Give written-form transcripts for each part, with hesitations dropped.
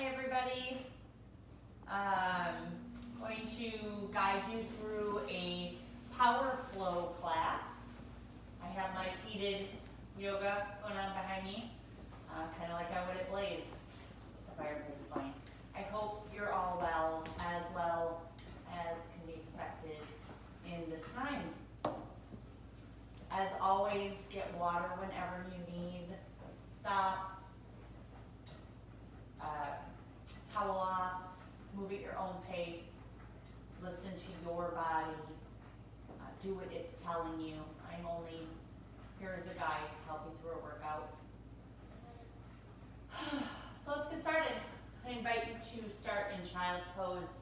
Hi everybody. Going to guide you through a power flow class. I have my heated yoga going on behind me, kind of like I would at Blaze, the fireplace flame. I hope you're all well as can be expected in this time. As always, get water whenever you need. Stop. Towel off, move at your own pace, listen to your body, do what it's telling you. I'm only here as a guide to help you through a workout. So let's get started. I invite you to start in child's pose.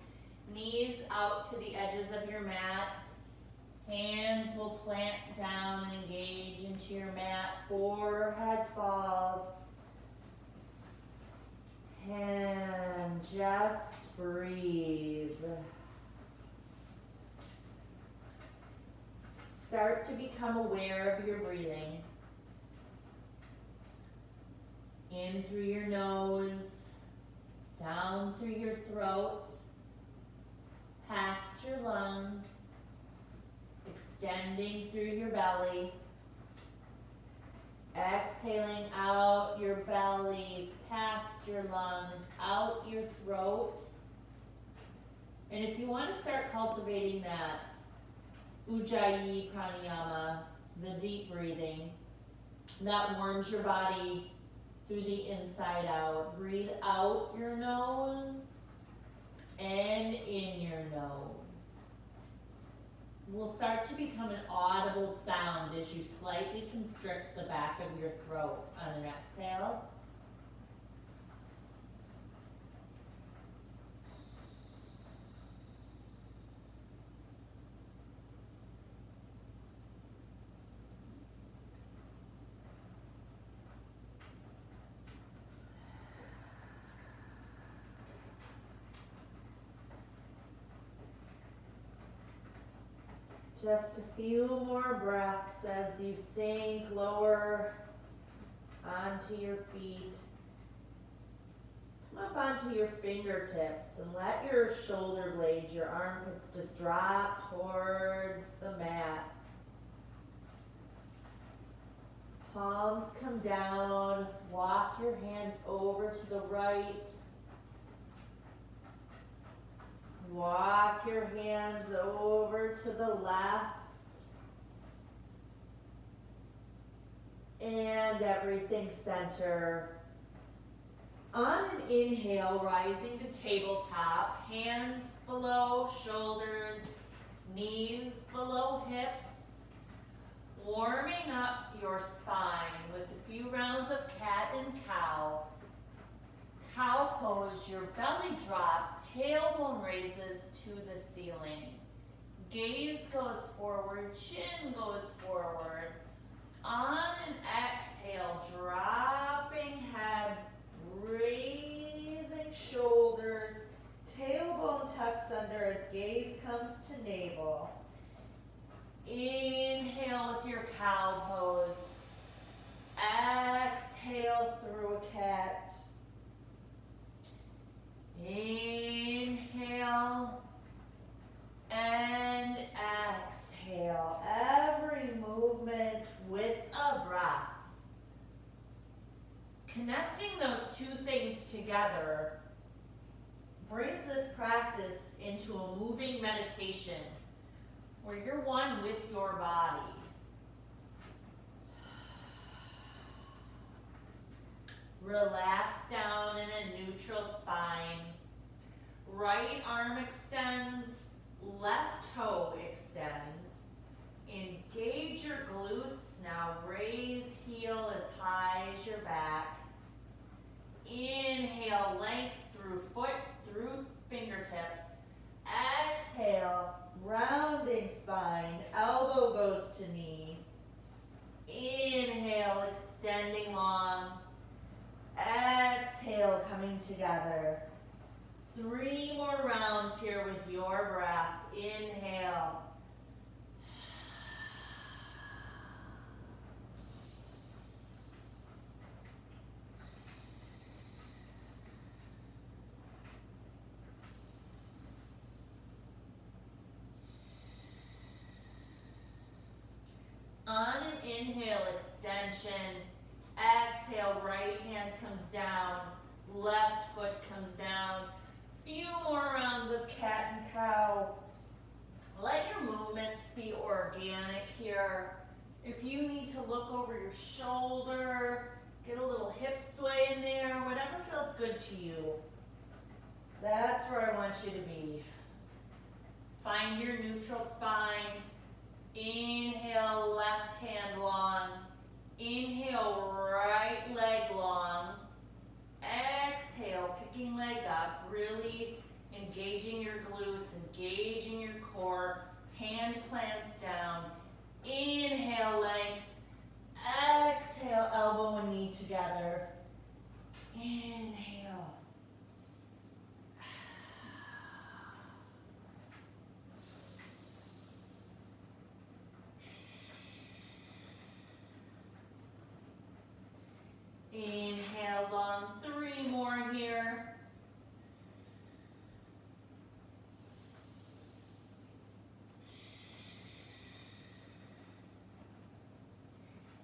Knees out to the edges of your mat. Hands will plant down and engage into your mat. Forehead falls. And just breathe. Start to become aware of your breathing. In through your nose, down through your throat, past your lungs, extending through your belly. Exhaling out your belly, past your lungs, out your throat. And if you want to start cultivating that Ujjayi pranayama, the deep breathing, that warms your body through the inside out. Breathe out your nose and in your nose. Will start to become an audible sound as you slightly constrict the back of your throat on an exhale. Just a few more breaths as you sink lower onto your feet. Come up onto your fingertips and let your shoulder blades, your armpits just drop towards the mat. Palms come down, walk your hands over to the right. Walk your hands over to the left. And everything center. On an inhale, rising to tabletop, hands below shoulders, knees below hips. Warming up your spine with a few rounds of cat and cow. Cow pose, your belly drops, tailbone raises to the ceiling. Gaze goes forward, chin goes forward. On an exhale, dropping head, raising shoulders, tailbone tucks under as gaze comes to navel. Inhale with your cow pose. Exhale through a cat. Inhale and exhale. Every movement with a breath. Connecting those two things together brings this practice into a moving meditation where you're one with your body. Relax down in a neutral spine. Right arm extends, left toe extends. Engage your glutes. Now raise heel as high as your back. Inhale, length through foot, through fingertips. Exhale, rounding spine, elbow goes to knee. Inhale, extending long. Exhale, coming together. 3 more rounds here with your breath. Inhale. inhale, extension. Exhale, right hand comes down, left foot comes down. Few more rounds of cat and cow. Let your movements be organic here. If you need to look over your shoulder, get a little hip sway in there, whatever feels good to you. That's where I want you to be. Find your neutral spine. Inhale, left hand long. Inhale, right leg long. Exhale, picking leg up, really engaging your glutes, engaging your core. Hand plants down. Inhale, length. Exhale, elbow and knee together. Inhale. Inhale, long, 3 more here.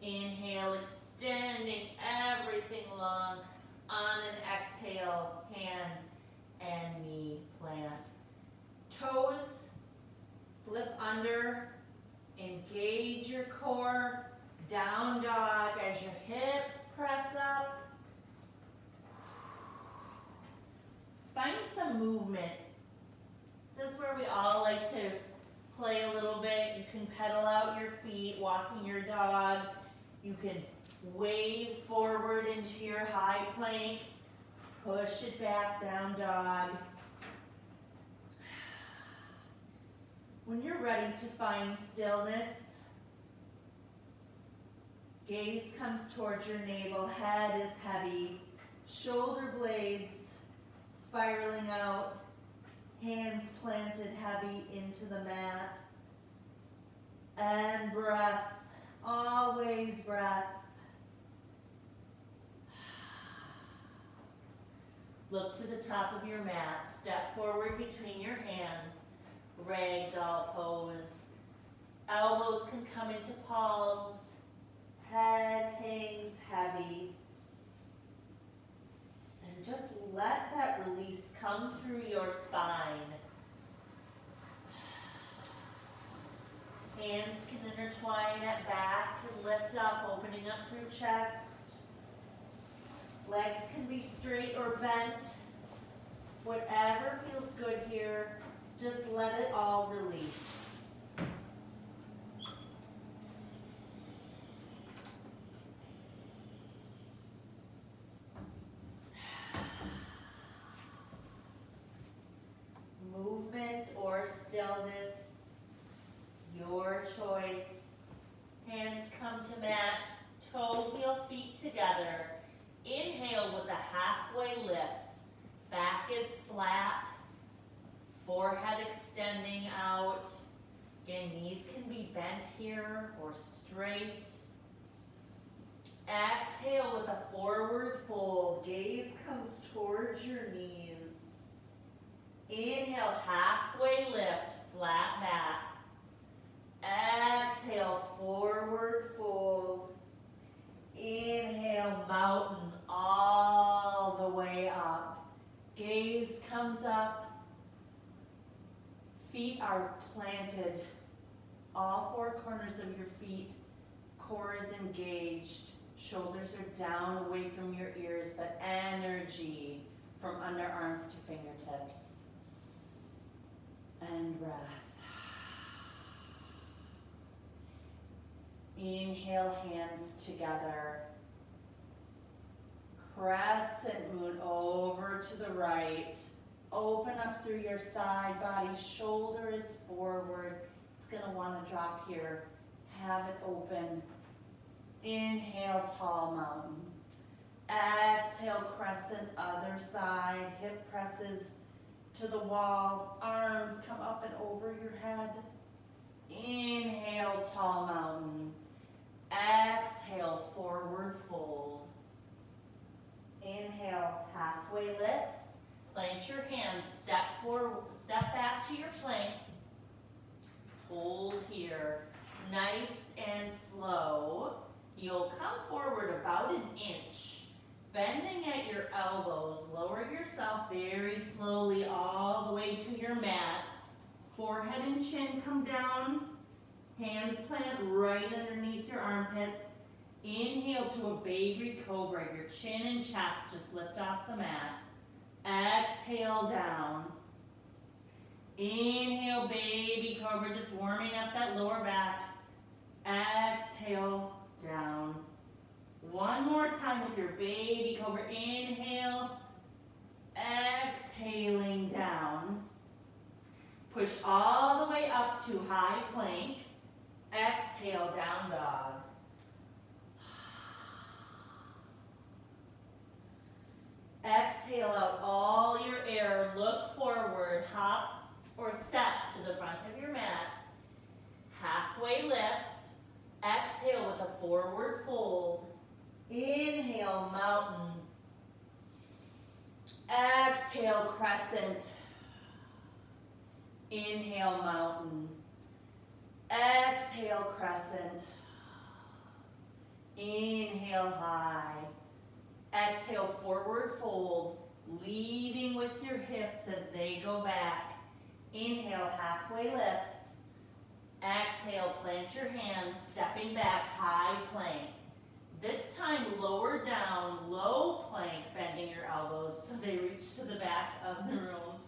Inhale, extending everything long. On an exhale, hand and knee plant. Toes, flip under, engage your core. Down dog as your hips press up. Find some movement. This is where we all like to play a little bit. You can pedal out your feet, walking your dog. You can wave forward into your high plank. Push it back, down dog. When you're ready to find stillness, gaze comes towards your navel, head is heavy, shoulder blades spiraling out, hands planted heavy into the mat, and breath, always breath. Look to the top of your mat, step forward between your hands, ragdoll pose. Elbows can come into palms. Head hangs heavy. And just let that release come through your spine. Hands can intertwine at back and lift up, opening up through chest. Legs can be straight or bent. Whatever feels good here, just let it all release. Movement or stillness, your choice. Hands come to mat, toe, heel, feet together. Inhale with a halfway lift. Back is flat, forehead extending out. Again, knees can be bent here or straight. Exhale with a forward fold. Gaze comes towards your knees. Inhale, halfway lift, flat back. Exhale, forward fold. Inhale, mountain all the way up. Gaze comes up. Feet are planted. All 4 corners of your feet. Core is engaged. Shoulders are down away from your ears, but energy from underarms to fingertips. And breath. Inhale, hands together. Crescent moon over to the right. Open up through your side body. Shoulder is forward. It's going to want to drop here. Have it open. Inhale, tall mountain. Exhale, crescent, other side. Hip presses to the wall. Arms come up and over your head. Inhale, tall mountain. Exhale, forward fold. Inhale, halfway lift. Plant your hands, step forward, step back to your plank. Hold here, nice and slow. You'll come forward about an inch, bending at your elbows. Lower yourself very slowly all the way to your mat. Forehead and chin come down. Hands plant right underneath your armpits. Inhale to a baby cobra. Your chin and chest just lift off the mat. Exhale down. Inhale, baby cobra, just warming up that lower back. Exhale down. One more time with your baby cobra. Inhale, exhaling down. Push all the way up to high plank. Exhale, down dog. Exhale out all your air. Look forward, hop or step to the front of your mat. Halfway lift. Exhale with a forward fold. Inhale, mountain. Exhale, crescent. Inhale, mountain. Exhale, crescent. Inhale, high. Exhale, forward fold, leading with your hips as they go back. Inhale, halfway lift. Exhale, plant your hands, stepping back, high plank. This time, lower down, low plank, bending your elbows so they reach to the back of the room.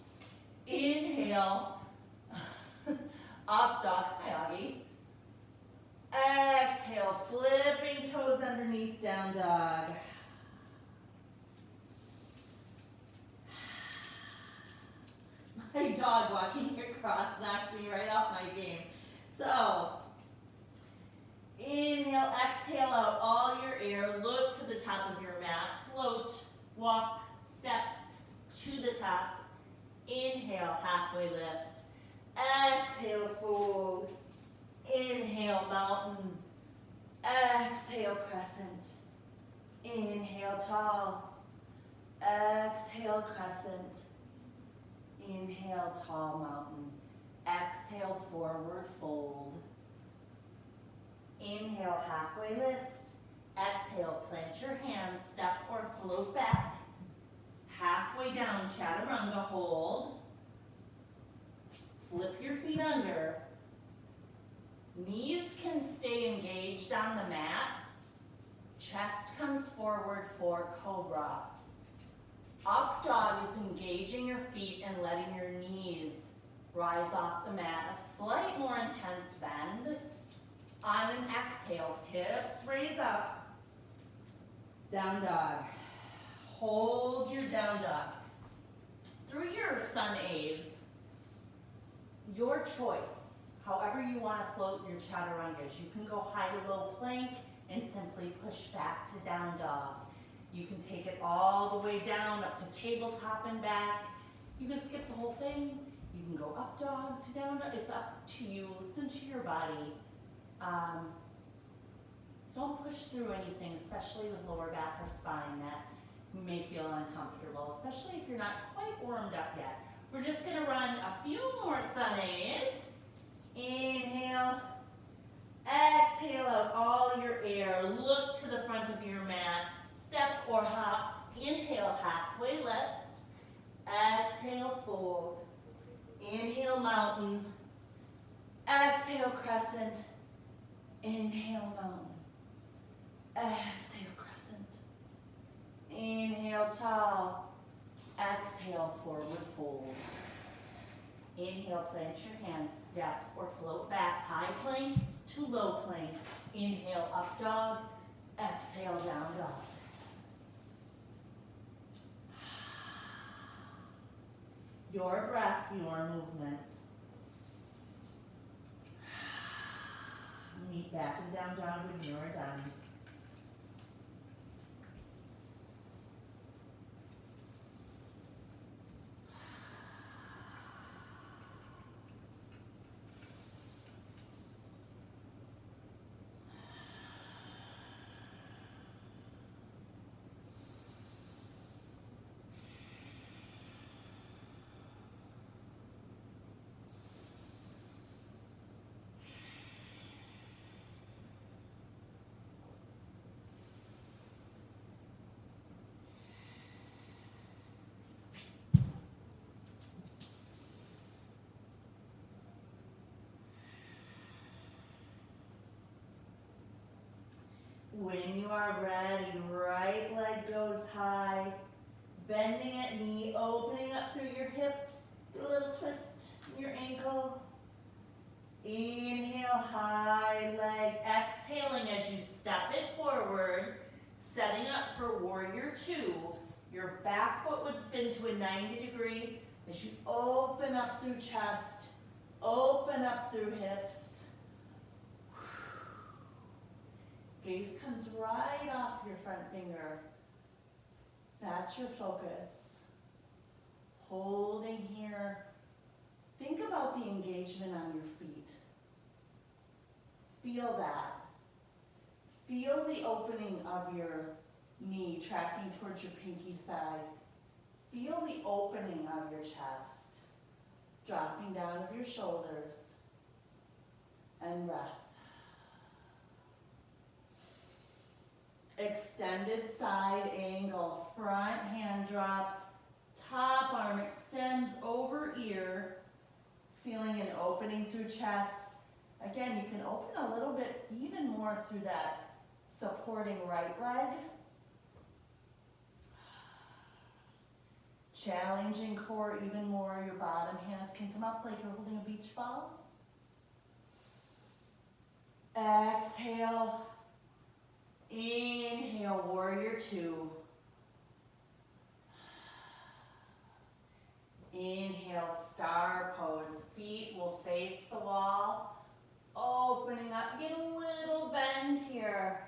Inhale, up dog, hi Augie. Exhale, flipping toes underneath, down dog. My dog walking across knocked me right off my game. So, inhale, exhale out all your air. Look to the top of your mat. Float, walk, step to the top. Inhale, halfway lift. Exhale, fold. Inhale, mountain. Exhale, crescent. Inhale, tall. Exhale, crescent. Inhale, tall mountain. Exhale, forward fold. Inhale, halfway lift. Exhale, plant your hands, step or float back. Halfway down, chaturanga, hold. Flip your feet under. Knees can stay engaged on the mat. Chest comes forward for cobra. Up dog is engaging your feet and letting your knees rise off the mat. A slight more intense bend. On an exhale, hips raise up. Down dog. Hold your down dog. Through your sun A's, your choice, however you want to float your chaturangas. You can go high to low plank and simply push back to down dog. You can take it all the way down up to tabletop and back. You can skip the whole thing. You can go up dog to down dog. It's up to you. Listen to your body. Don't push through anything, especially with lower back or spine, that you may feel uncomfortable, especially if you're not quite warmed up yet. We're just going to run a few more sun A's. Inhale. Exhale out all your air. Look to the front of your mat. Step or hop. Inhale, halfway lift. Exhale, fold. Inhale, mountain. Exhale, crescent. Inhale, mountain. Exhale, crescent. Inhale, tall. Exhale, forward fold. Inhale, plant your hands, step or float back. High plank to low plank. Inhale, up dog. Exhale, down dog. Your breath, your movement. Meet back and down dog when you're done. When you are ready, right leg goes high, bending at knee, opening up through your hip, a little twist in your ankle. Inhale, high leg, exhaling as you step it forward, setting up for warrior two. Your back foot would spin to a 90-degree as you open up through chest, open up through hips. Gaze comes right off your front finger. That's your focus. Holding here. Think about the engagement on your feet. Feel that. Feel the opening of your knee tracking towards your pinky side. Feel the opening of your chest, dropping down of your shoulders, and breath. Extended side angle, front hand drops, top arm extends over ear, feeling an opening through chest. Again, you can open a little bit even more through that supporting right leg. Challenging core even more. Your bottom hands can come up like you're holding a beach ball. Exhale. Inhale, warrior two. Inhale, star pose. Feet will face the wall. Opening up, get a little bend here.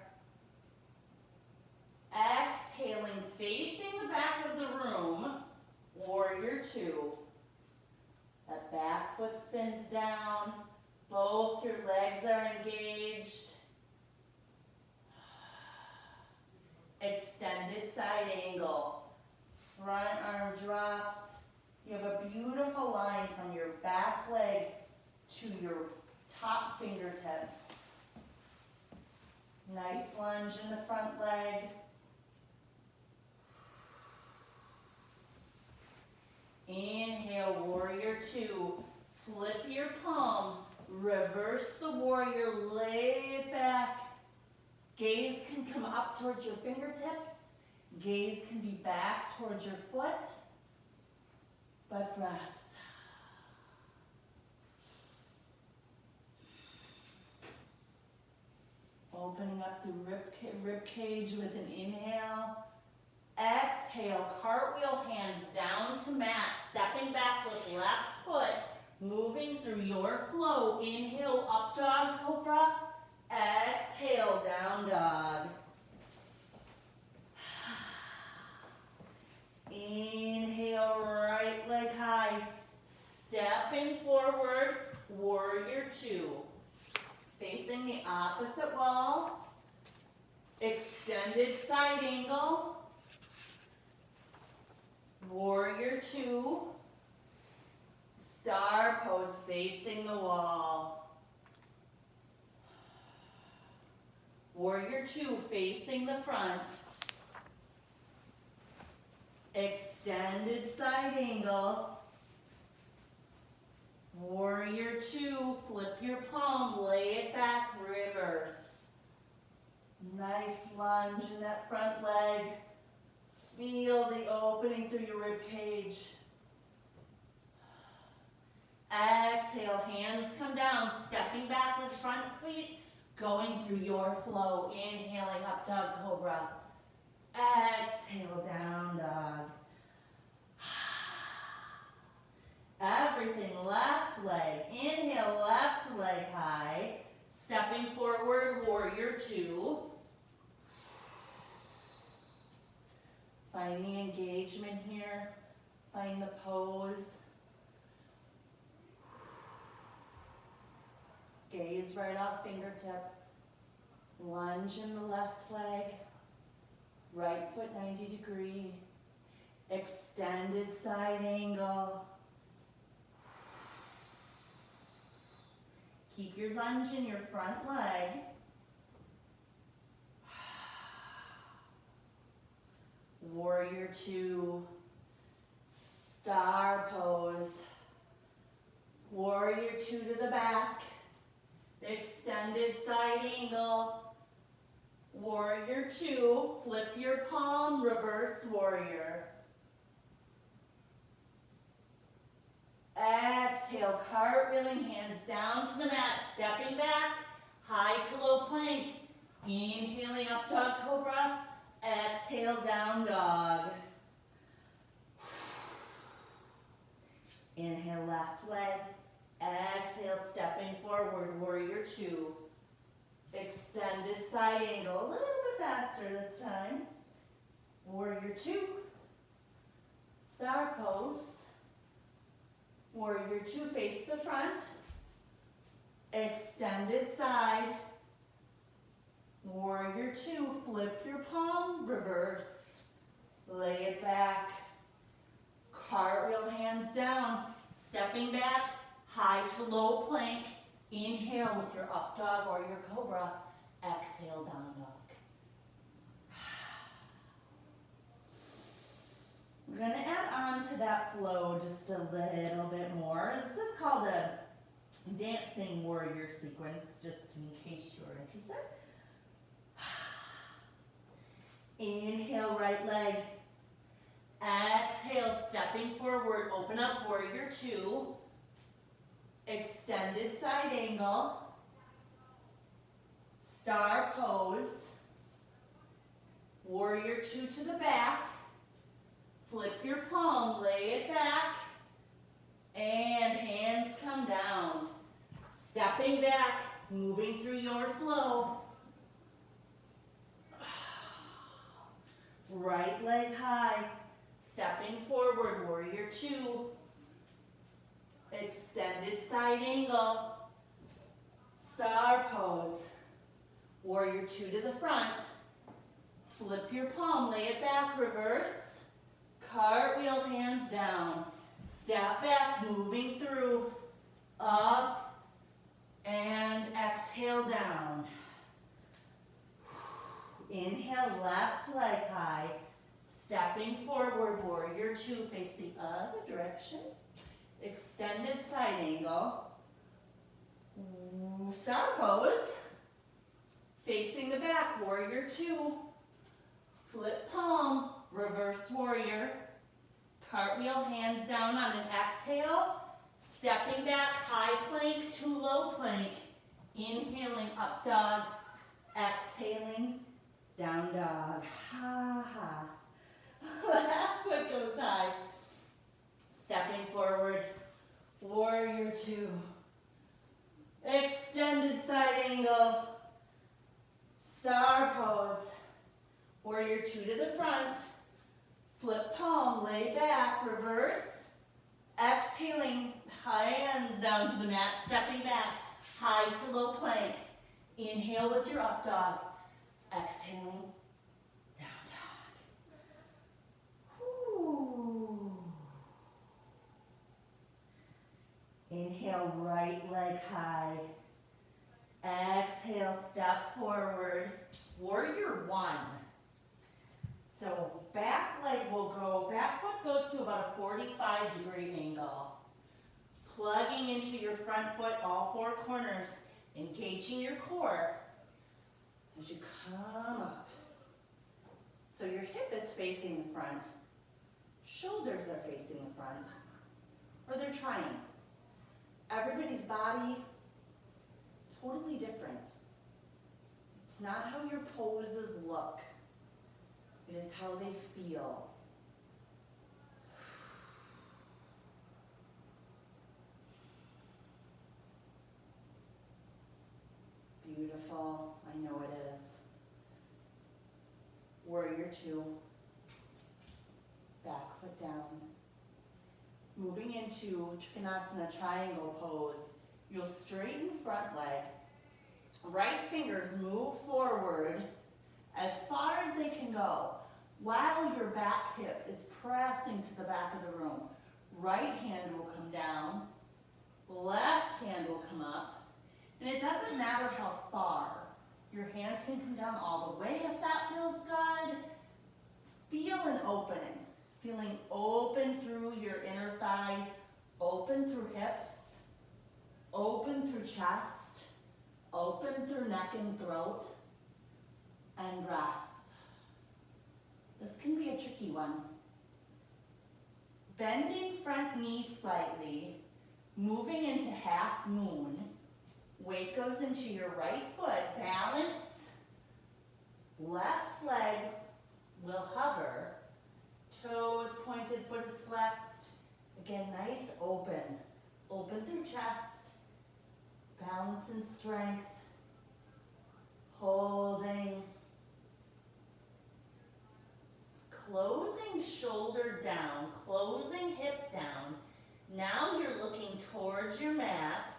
Exhaling, facing the back of the room. Warrior two. That back foot spins down. Both your legs are engaged. Extended side angle. Front arm drops. You have a beautiful line from your back leg to your top fingertips. Nice lunge in the front leg. Inhale, warrior two. Flip your palm. Reverse the warrior, lay it back. Gaze can come up towards your fingertips. Gaze can be back towards your foot. But breath. Opening up the rib cage with an inhale. Exhale, cartwheel, hands down to mat. Stepping back with left foot. Moving through your flow. Inhale, up dog cobra. Exhale, down dog. Inhale, right leg high. Stepping forward, warrior two. Facing the opposite wall. Extended side angle. Warrior two. Star pose facing the wall. Warrior two facing the front. Extended side angle. Warrior two, flip your palm, lay it back, reverse. Nice lunge in that front leg. Feel the opening through your rib cage. Exhale, hands come down, stepping back with front feet, going through your flow. Inhaling, up dog cobra. Exhale, down dog. Everything left leg. Inhale, left leg high. Stepping forward, warrior two. Find the engagement here. Find the pose. Gaze right off fingertip. Lunge in the left leg. Right foot 90-degree. Extended side angle. Keep your lunge in your front leg. Warrior two. Star pose. Warrior two to the back. Extended side angle. Warrior two, flip your palm, reverse warrior. Exhale, cartwheeling, hands down to the mat, stepping back, high to low plank. Inhaling up dog cobra, exhale down dog. Inhale left leg, exhale stepping forward, warrior two. Extended side angle, a little bit faster this time. Warrior two, star pose. Warrior two, face the front. Extended side. Warrior two, flip your palm, reverse. Lay it back. Cartwheel hands down, stepping back, high to low plank. Inhale with your up dog or your cobra. Exhale, down dog. We're going to add on to that flow just a little bit more. This is called a dancing warrior sequence, just in case you're interested. Inhale, right leg. Exhale, stepping forward, open up, warrior two. Extended side angle. Star pose. Warrior two to the back. Flip your palm, lay it back. And hands come down. Stepping back, moving through your flow. Right leg high. Stepping forward, warrior two. Extended side angle. Star pose. Warrior two to the front. Flip your palm, lay it back, reverse. Cartwheel hands down. Step back, moving through. Up and exhale down. Inhale, left leg high. Stepping forward, warrior two, face the other direction. Extended side angle. Star pose. Facing the back, warrior two. Flip palm, reverse warrior. Cartwheel hands down on an exhale. Stepping back, high plank to low plank. Inhaling, up dog. Exhaling, down dog. Ha ha. Left foot goes high. Stepping forward, warrior two. Extended side angle. Star pose. Warrior two to the front. Flip palm, lay back, reverse. Exhaling, hands down to the mat, stepping back, high to low plank. Inhale with your up dog. Exhaling, down dog. Whew. Inhale, right leg high. Exhale, step forward. Warrior one. So back leg will go, back foot goes to about a 45-degree angle. Plugging into your front foot, all four corners, engaging your core as you come up. So your hip is facing the front, shoulders are facing the front, or they're trying. Everybody's body, totally different. It's not how your poses look. It is how they feel. Beautiful, I know it is. Warrior two. Back foot down. Moving into Trikonasana triangle pose. You'll straighten front leg. Right fingers move forward as far as they can go, while your back hip is pressing to the back of the room. Right hand will come down, left hand will come up, and it doesn't matter how far. Your hands can come down all the way if that feels good. Feel an opening, feeling open through your inner thighs, open through hips, open through chest, open through neck and throat. and breath. This can be a tricky one. Bending front knee slightly, moving into half moon. Weight goes into your right foot, balance. Left leg will hover. Toes pointed, foot is flexed. Again, nice open. Open through chest. Balance and strength. Holding. Closing shoulder down, closing hip down. Now you're looking towards your mat.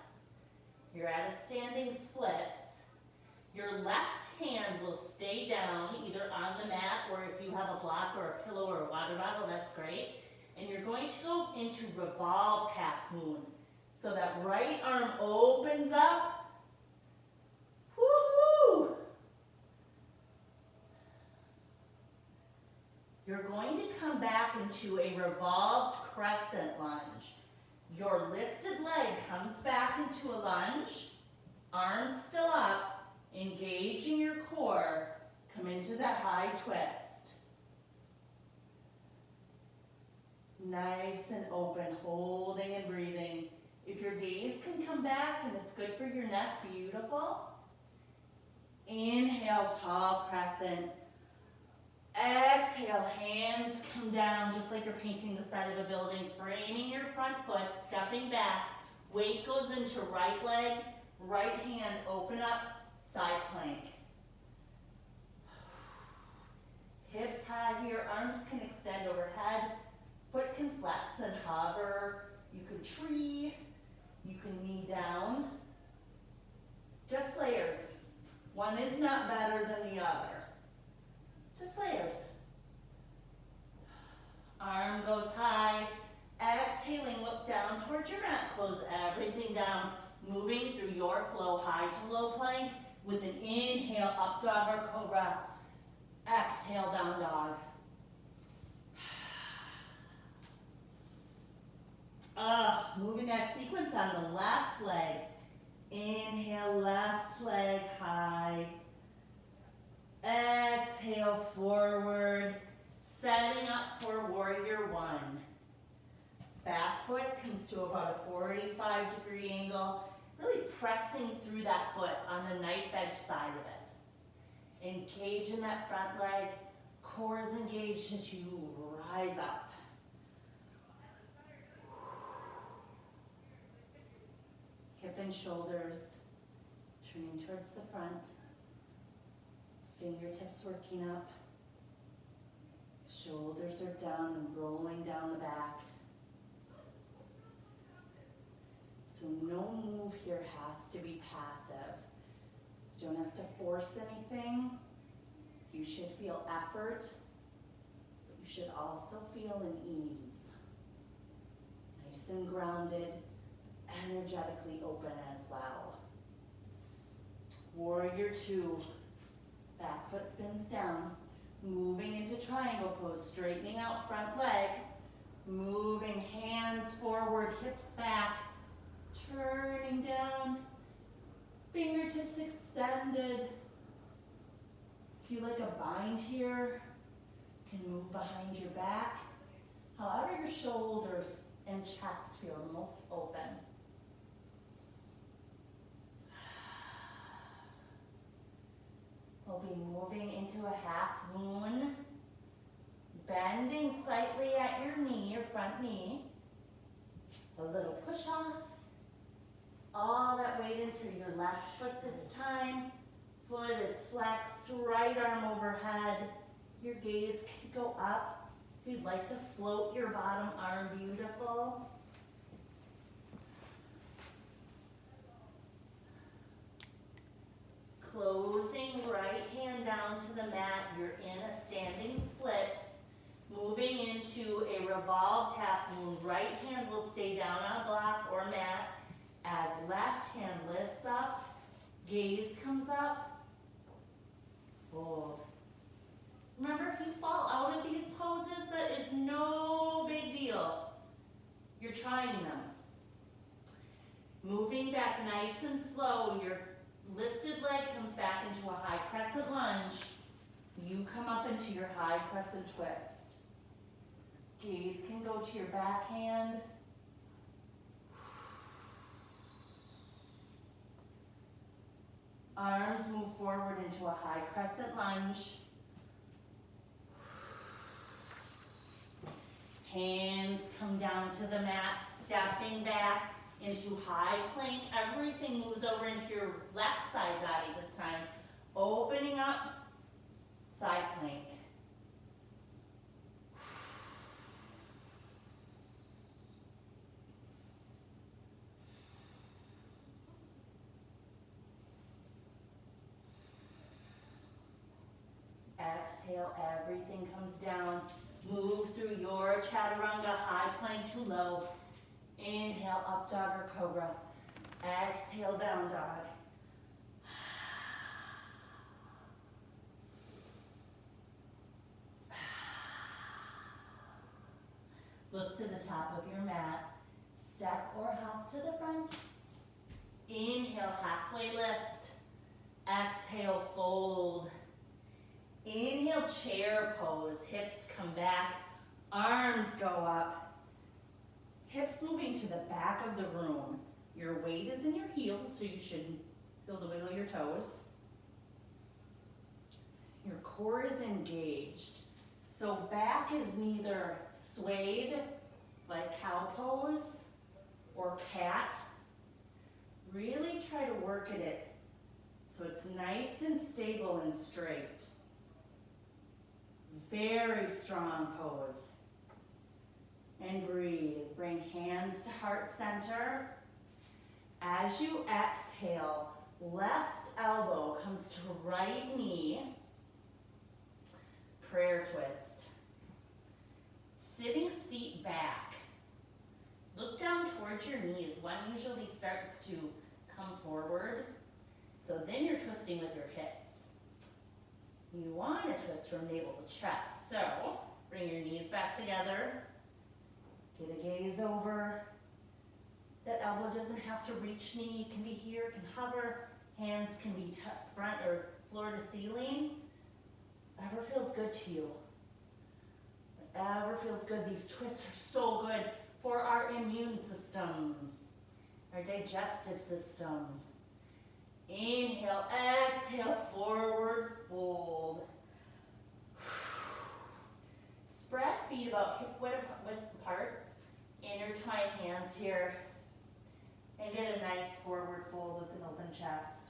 You're at a standing splits. Your left hand will stay down either on the mat, or if you have a block or a pillow or a water bottle, that's great. And you're going to go into revolved half moon. So that right arm opens up. Woohoo! You're going to come back into a revolved crescent lunge. Your lifted leg comes back into a lunge, arms still up, engaging your core, come into that high twist. Nice and open, holding and breathing. If your gaze can come back and it's good for your neck, beautiful. Inhale, tall crescent. Exhale, hands come down just like you're painting the side of a building, framing your front foot, stepping back. Weight goes into right leg, right hand, open up, side plank. Hips high here, arms can extend overhead, foot can flex and hover. You can tree, you can knee down. Just layers. One is not better than the other. Just layers. Arm goes high. Exhaling, look down towards your mat. Close everything down. Moving through your flow, high to low plank. With an inhale, up dog or cobra. Exhale, down dog. Moving that sequence on the left leg. Inhale, left leg high. Exhale, forward, setting up for warrior one. Back foot comes to about a 45-degree angle, really pressing through that foot on the knife edge side of it. Engage in that front leg, core is engaged as you rise up. Hip and shoulders, turning towards the front. Fingertips working up. Shoulders are down and rolling down the back. So no move here has to be passive. You don't have to force anything. You should feel effort, but you should also feel an ease. Nice and grounded, energetically open as well. Warrior two. Back foot spins down, moving into triangle pose, straightening out front leg, moving hands forward, hips back, turning down, fingertips extended. If you like a bind here, you can move behind your back. However your shoulders and chest feel the most open. We'll be moving into a half moon, bending slightly at your knee, your front knee. A little push off. All that weight into your left foot this time. Foot is flexed, right arm overhead. Your gaze can go up. If you'd like to float your bottom arm, beautiful. Closing right hand down to the mat, you're in a standing splits. Moving into a revolved half moon, right hand will stay down on a block or mat. As left hand lifts up, gaze comes up, fold. Remember, if you fall out of these poses, that is no big deal. You're trying them. Moving back nice and slow, your lifted leg comes back into a high crescent lunge. You come up into your high crescent twist. Gaze can go to your backhand. Arms move forward into a high crescent lunge. Hands come down to the mat, stepping back into high plank. Everything moves over into your left side body this time. Opening up, side plank. Exhale, everything comes down. Move through your chaturanga, high plank to low. Inhale, up dog or cobra. Exhale, down dog. Look to the top of your mat. Step or hop to the front. Inhale, halfway lift. Exhale, fold. Inhale, chair pose. Hips come back. Arms go up. Hips moving to the back of the room. Your weight is in your heels, so you should feel the wiggle of your toes. Your core is engaged. So back is neither swayed like cow pose or cat. Really try to work at it so it's nice and stable and straight. Very strong pose. And breathe. Bring hands to heart center. As you exhale, left elbow comes to right knee. Prayer twist. Sitting seat back. Look down towards your knees. One usually starts to come forward. So then you're twisting with your hips. You want to twist from navel to chest. So bring your knees back together. Get a gaze over. That elbow doesn't have to reach knee. It can be here, it can hover. Hands can be front or floor to ceiling. Whatever feels good to you. Whatever feels good. These twists are so good for our immune system, our digestive system. Inhale, exhale, forward fold. Spread feet about hip width apart. Intertwine hands here. And get a nice forward fold with an open chest.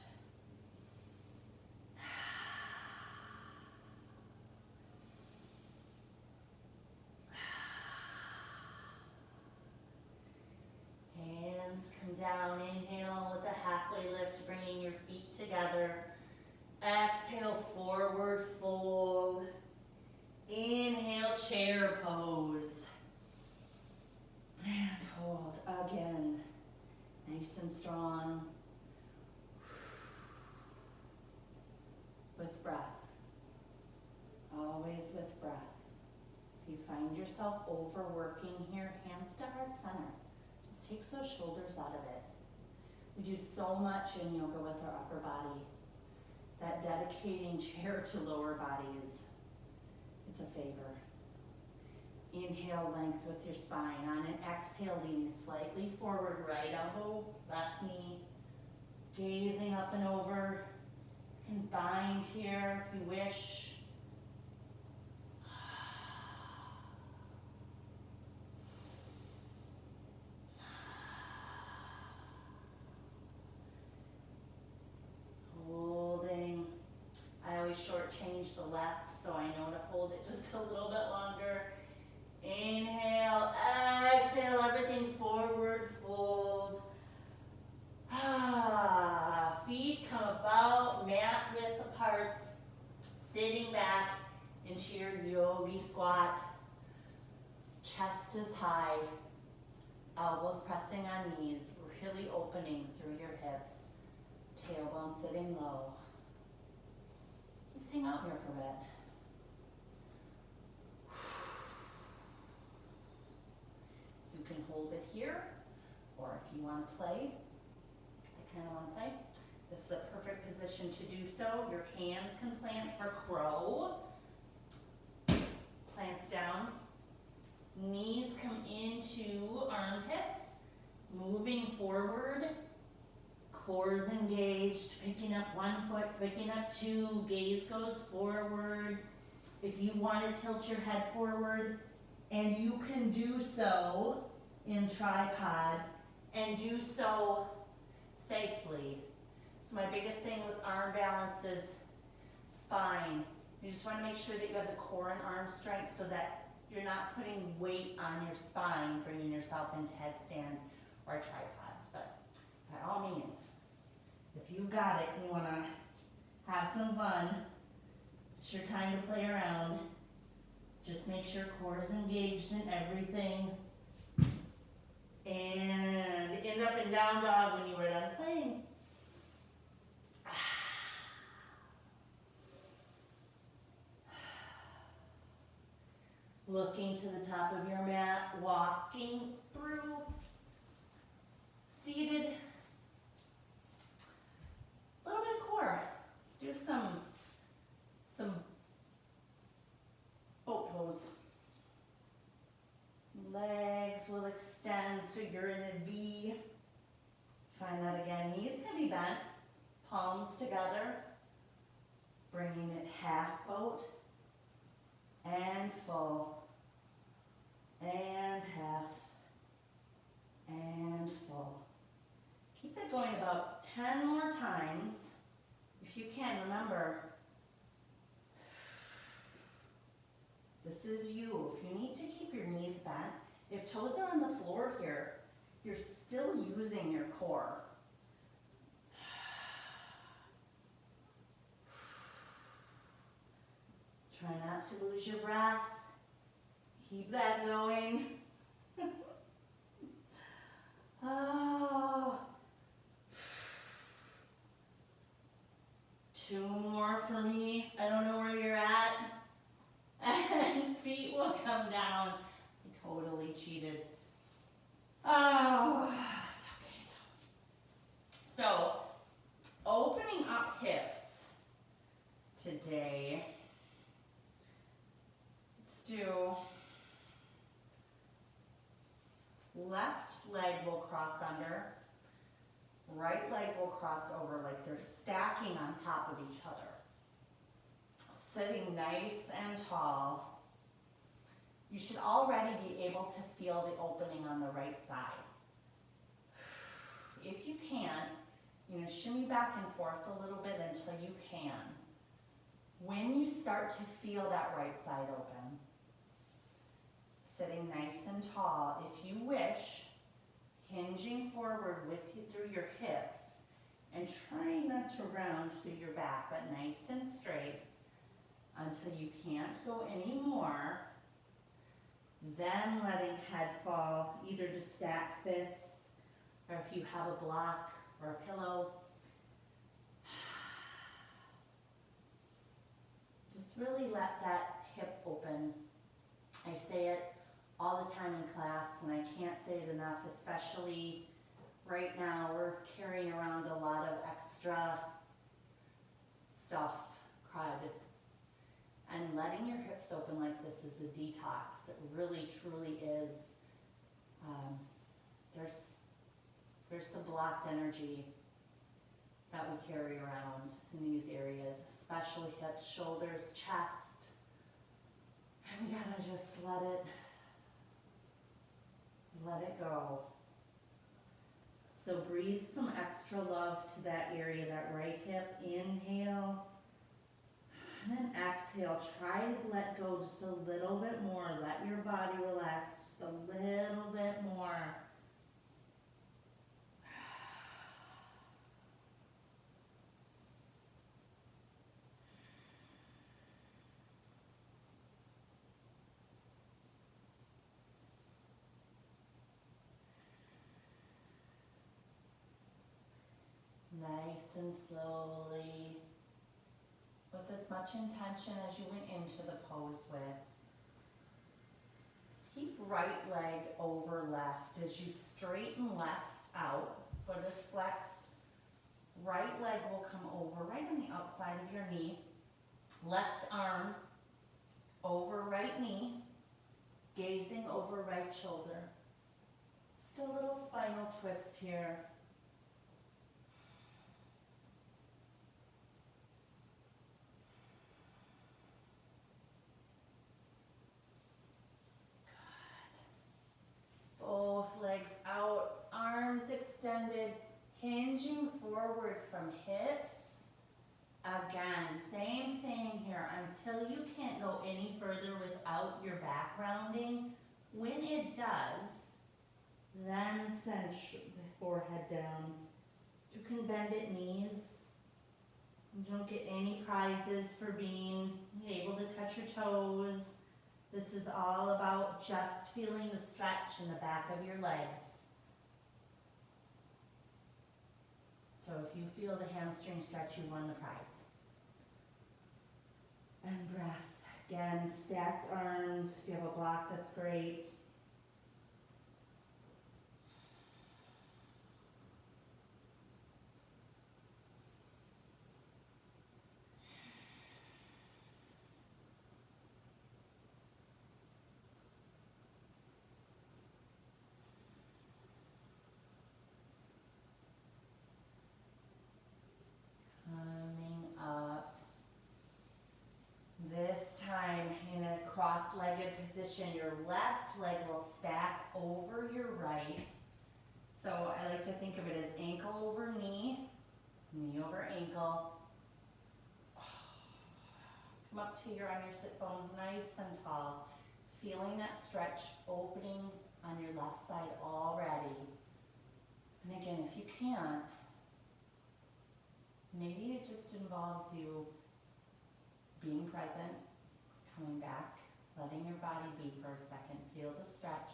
Hands come down. Inhale with a halfway lift, bringing your feet together. Exhale, forward fold. Inhale, chair pose. And hold again. Nice and strong. With breath. Always with breath. If you find yourself overworking here, hands to heart center. Just takes those shoulders out of it. We do so much in yoga with our upper body that dedicating chair to lower body it's a favor. Inhale, length with your spine. On an exhale, leaning slightly forward, right elbow, left knee. Gazing up and over. You can bind here if you wish. Holding. I always shortchange the left, so I know to hold it just a little bit longer. Inhale, exhale, everything forward, fold. Feet come about, mat width apart, sitting back into your yogi squat. Chest is high, elbows pressing on knees, really opening through your hips. Tailbone sitting low. Just hang out here for a bit. You can hold it here, or if you want to play, I kind of want to play, this It's a perfect position to do so. Your hands can plant for crow. Plants down. Knees come into armpits. Moving forward. Core's engaged. Picking up one foot, picking up two. Gaze goes forward. If you want to tilt your head forward, and you can do so in tripod, and do so safely. So my biggest thing with arm balance is spine. You just want to make sure that you have the core and arm strength so that you're not putting weight on your spine, bringing yourself into headstand or tripods. But by all means, if you've got it, you want to have some fun, it's your time to play around. Just make sure core is engaged in everything. And end up in down dog when you are done playing. Looking to the top of your mat, walking through, seated. A little bit of core. Let's do some boat pose. Legs will extend so you're in a V. Find that again. Knees can be bent, palms together, bringing it half boat and full and half and full. Keep that going about 10 more times. If you can, remember, this is you. If you need to keep your knees bent, if toes are on the floor here, you're still using your core. Try not to lose your breath. Keep that going. Oh. 2 more for me. I don't know where you're at. And feet will come down. I totally cheated. Oh, it's okay though. So, opening up hips today. Let's do left leg will cross under, right leg will cross over like they're stacking on top of each other. Sitting nice and tall. You should already be able to feel the opening on the right side. If you can't, shimmy back and forth a little bit until you can. When you start to feel that right side open, sitting nice and tall, if you wish, hinging forward through your hips and trying not to round through your back, but nice and straight until you can't go anymore. Then letting head fall, either to stack fists, or if you have a block or a pillow. Just really let that hip open. I say it all the time in class, and I can't say it enough, especially right now. We're carrying around a lot of extra stuff, crud. And letting your hips open like this is a detox. It really, truly is. There's some blocked energy that we carry around in these areas, especially hips, shoulders, chest. And we gotta just let it go. So breathe some extra love to that area, that right hip. Inhale. And then exhale, try to let go just a little bit more. Let your body relax just a little bit more. Nice and slowly, with as much intention as you went into the pose with. Keep right leg over left as you straighten left out, foot is flexed, Right leg will come over right on the outside of your knee. Left arm over right knee, gazing over right shoulder. Just a little spinal twist here. Good. Both legs out, arms extended, hinging forward from hips. Again, same thing here, until you can't go any further without your back rounding. When it does, then send the forehead down. You can bend at knees. You don't get any prizes for being able to touch your toes. This is all about just feeling the stretch in the back of your legs. So if you feel the hamstring stretch, you won the prize. And breath. Again, stacked arms. If you have a block, that's great. Coming up. This time in a cross-legged position, your left leg will stack over your right. So I like to think of it as ankle over knee, knee over ankle. Come up to on your sit bones nice and tall. Feeling that stretch opening on your left side already. And again, if you can't, maybe it just involves you being present, coming back, letting your body be for a second. Feel the stretch.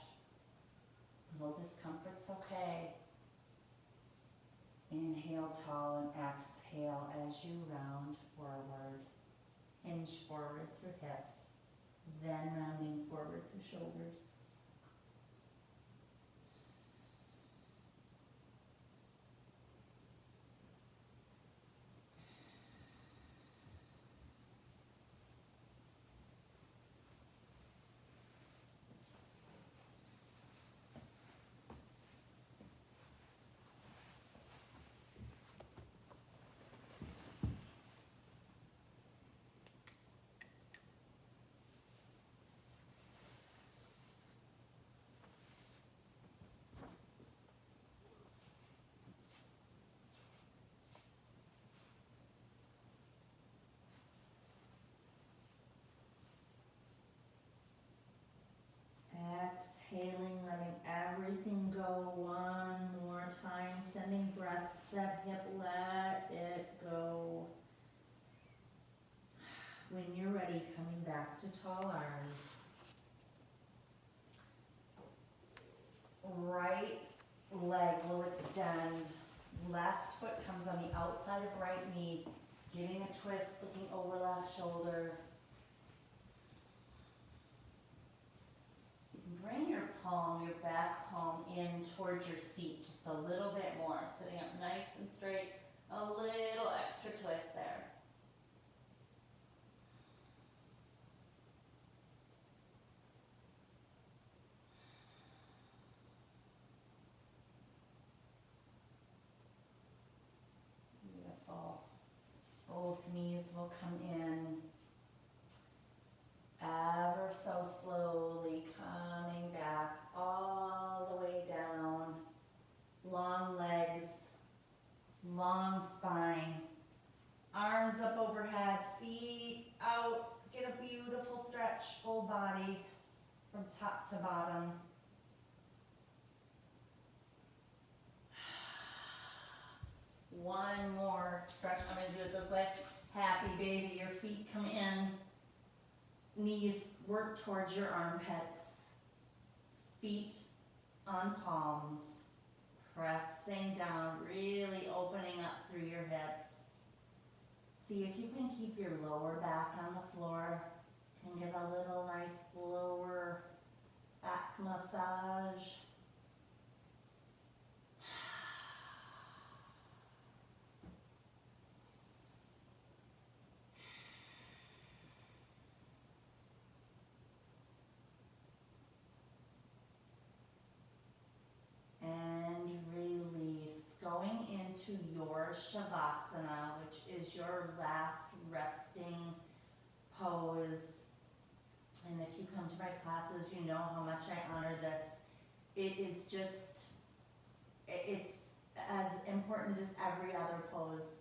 A little discomfort's okay. Inhale tall and exhale as you round forward. Hinge forward through hips, then rounding forward through shoulders. Exhaling, letting everything go one more time, sending breath to that hip, let it go. When you're ready, coming back to tall arms. Right leg will extend, left foot comes on the outside of right knee, giving a twist, looking over left shoulder. Bring your palm, your back palm in towards your seat, just a little bit more. Sitting up nice and straight, a little extra twist there. Beautiful. Both knees will come in. Ever so slowly coming back all the way down. Long legs, long spine, arms up overhead, feet out. Get a beautiful stretch, full body from top to bottom. One more stretch. I'm going to do it this way. Happy baby, your feet come in. Knees work towards your armpits, feet on palms, pressing down, really opening up through your hips. See if you can keep your lower back on the floor. Can get a little nice lower back massage. Shavasana, which is your last resting pose. And if you come to my classes, you know how much I honor this. It is just, it's as important as every other pose.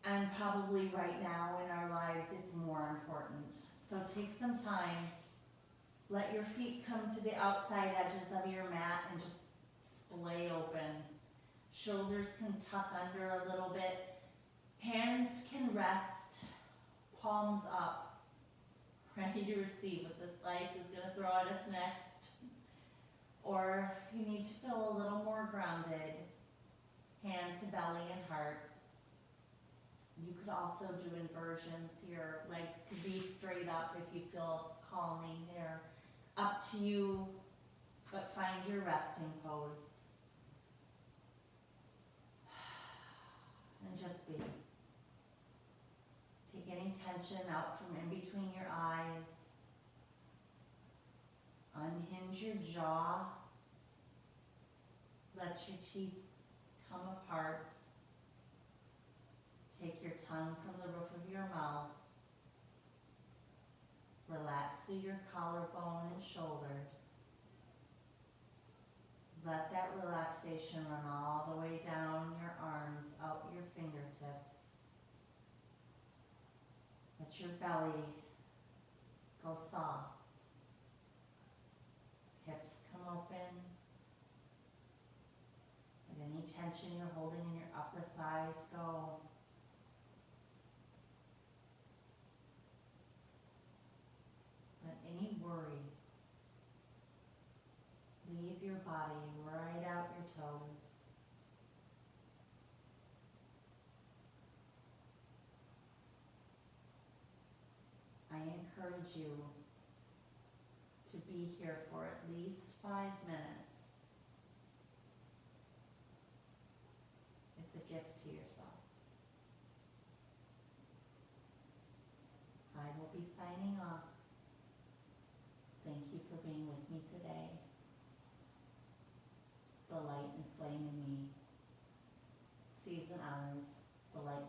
And probably right now in our lives, it's more important. So take some time, let your feet come to the outside edges of your mat and just splay open. Shoulders can tuck under a little bit. Hands can rest, palms up, ready to receive what this life is going to throw at us next. Or if you need to feel a little more grounded, hand to belly and heart. You could also do inversions here. Legs could be straight up if you feel calming there. Up to you, but find your resting pose. And just be. Take any tension out from in between your eyes. Unhinge your jaw. Let your teeth come apart. Take your tongue from the roof of your mouth. Relax through your collarbone and shoulders. Let that relaxation run all the way down your arms, out your fingertips. Let your belly go soft. Hips come open. Let any tension you're holding in your upper thighs go. Let any worry leave your body right out your toes. I encourage you to be here for at least 5 minutes. It's a gift to yourself. I will be signing off. Thank you for being with me today. The light and flame in me sees and honors the light